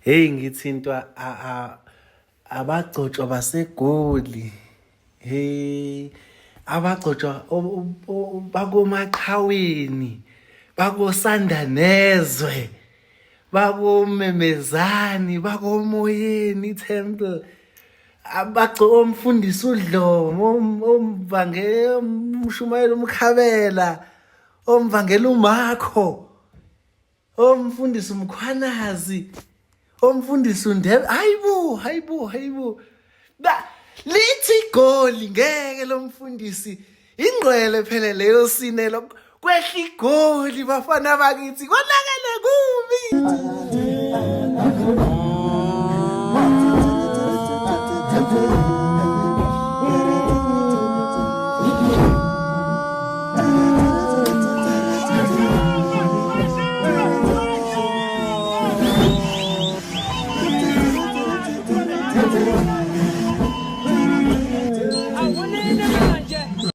Hey ngithintwa abagcotshwa baseGoli. Hey abagcotshwa bakomaqhaweni, bakoSandanezwe, bakoMemezani, bakoMoyeni Temple. Omfundisi uDlomo, umshumayeli uMkhabela, omvangela uMakho, omfundisi uMkhwanazi, omfundisi uNdebe. Hayibo. Lithi iGoli ngeke lo mfundisi ingqwele phela leyo sinelo kwehla iGoli bafana bakithi konakele kubi.